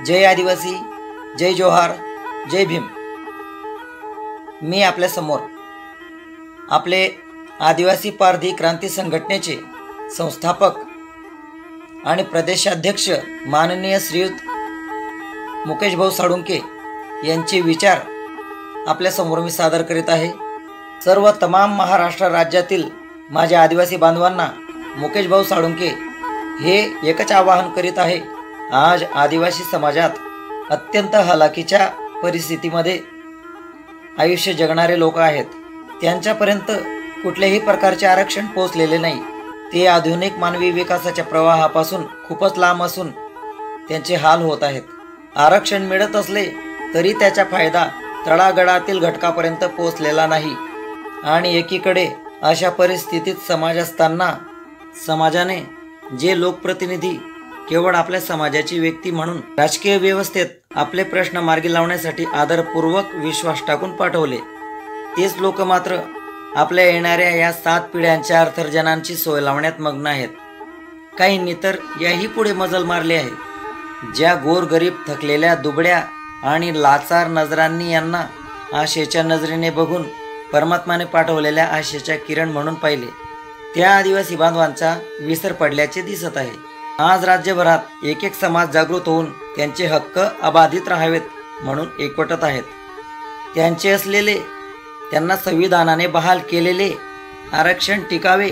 जय आदिवासी, जय जोहार, जय भीम। मी आपल्या समोर आपले आदिवासी पारधी क्रांती संघटनेचे संस्थापक आणि प्रदेशाध्यक्ष माननीय श्रीयुत मुकेश भाऊ साळुंके यांचे विचार आपल्या समोर मी सादर करीत आहे। सर्व तमाम महाराष्ट्र राज्यातील माझ्या आदिवासी बांधवांना मुकेश भाऊ साळुंके हे एकच आवाहन करीत आहे। आज आदिवासी समाजात अत्यंत हलाखीच्या परिस्थितीमध्ये आयुष्य जगणारे लोक आहेत। त्यांच्यापर्यंत कुठल्याही प्रकारचे आरक्षण पोहोचलेले नाही। ते आधुनिक मानवी विकासाच्या प्रवाहापासून खूपच लांब असून त्यांचे हाल होत आहेत। आरक्षण मिळत असले तरी त्याचा फायदा तळागाळातील घटकापर्यंत पोहोचलेला नाही आणि एकीकडे अशा परिस्थितीत समाज असताना समाजाने जे लोकप्रतिनिधी केवळ आपल्या समाजाची व्यक्ती म्हणून राजकीय व्यवस्थेत आपले प्रश्न मार्गी लावण्यासाठी आदरपूर्वक विश्वास टाकून पाठवले, तेच लोक मात्र आपल्या येणाऱ्या या 7 पिढ्यांच्या अर्थार्जनाची सोय लावण्यात मग्न आहेत। काहींनी तर याही पुढे मजल मारली आहे। ज्या गोरगरीब थकलेल्या दुबळ्या आणि लाचार नजरांनी यांना आशेच्या नजरेने बघून परमात्माने पाठवलेल्या आशेच्या किरण म्हणून पाहिले, त्या आदिवासी बांधवांचा विसर पडल्याचे दिसत आहे। आज राज्यभरात एक एक समाज जागृत होऊन त्यांचे हक्क अबाधित राहावेत म्हणून एकवटत आहेत। त्यांचे असलेले, त्यांना संविधानाने बहाल केलेले आरक्षण टिकावे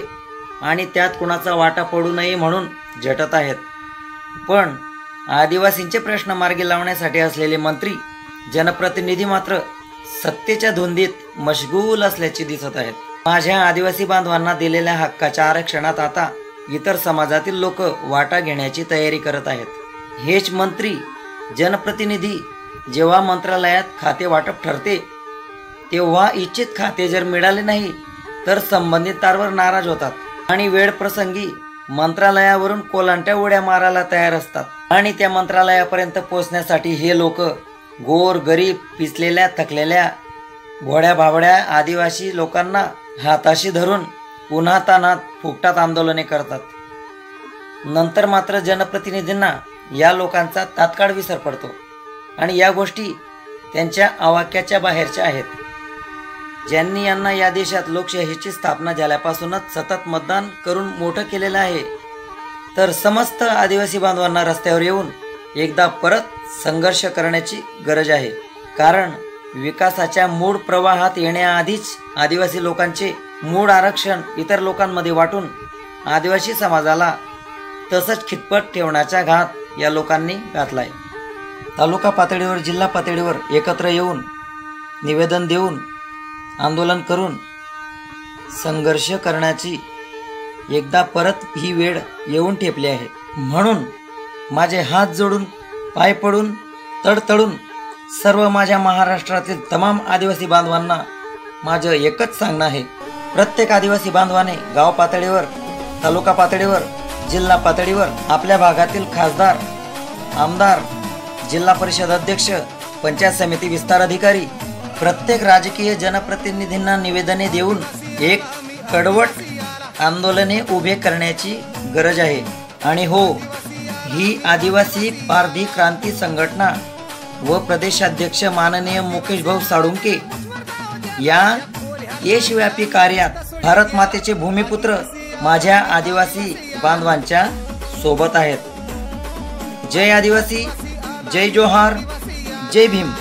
आणि त्यात कुणाचा वाटा पडू नये म्हणून झटत आहेत। पण आदिवासींचे प्रश्न मार्गी लावण्यासाठी असलेले मंत्री जनप्रतिनिधी मात्र सत्तेच्या धुंदीत मशगूल असल्याचे दिसत आहेत। माझ्या आदिवासी बांधवांना दिलेल्या हक्काच्या आरक्षणात आता इतर समाजातील लोक वाटा घेण्याची तयारी करत आहेत। हेच मंत्री जनप्रतिनिधी जेव्हा मंत्रालयात खाते वाटप ठरते तेव्हा इच्छित खाते जर मिळाले नाही तर संबंधितांवर नाराज होतात आणि वेळ प्रसंगी मंत्रालयावरून कोलांट्या उड्या मारायला तयार असतात आणि त्या मंत्रालयापर्यंत पोहोचण्यासाठी हे लोक गोर गरीब पिचलेल्या थकलेल्या भोड्या भाबड्या आदिवासी लोकांना हाताशी धरून उन्हातान्हात फुकटात आंदोलने करतात। नंतर मात्र जनप्रतिनिधींना या लोकांचा तात्काळ विसर पडतो आणि या गोष्टी त्यांच्या आवाक्याच्या बाहेरच्या आहेत। ज्यांनी यांना या देशात लोकशाहीची स्थापना झाल्यापासूनच सतत मतदान करून मोठं केलेलं आहे, तर समस्त आदिवासी बांधवांना रस्त्यावर येऊन एकदा परत संघर्ष करण्याची गरज आहे। कारण विकासाच्या मूळ प्रवाहात येण्याआधीच आदिवासी लोकांचे मूळ आरक्षण इतर लोकांमध्ये वाटून आदिवासी समाजाला तसंच खितपत ठेवण्याचा घात या लोकांनी घातलाय। तालुका पातळीवर, जिल्हा पातळीवर एकत्र येऊन निवेदन देऊन आंदोलन करून संघर्ष करण्याची एकदा परत ही वेळ येऊन ठेपली आहे। म्हणून माझे हात जोडून, पाय पडून, तडतडून सर्व माझ्या महाराष्ट्रातील तमाम आदिवासी बांधवांना माझं एकच सांगणं आहे, प्रत्येक आदिवासी बांधवाने गाव पातळीवर, तालुका पातळीवर, जिल्हा पातळीवर आपल्या भागातील खासदार, आमदार, जिल्हा परिषद अध्यक्ष, पंचायत समिती विस्तार अधिकारी, प्रत्येक राजकीय जनप्रतिनिधींना निवेदने देऊन एक कडवट आंदोलने उभे करण्याची गरज आहे। आणि हो, ही आदिवासी पारधी क्रांती संघटना व प्रदेशाध्यक्ष माननीय मुकेश भाऊ साळुंके या देशव्यापी कार्यात भारत मातेचे भूमिपुत्र माझ्या आदिवासी बांधवांच्या सोबत आहेत। जय आदिवासी, जय जोहार, जय भीम।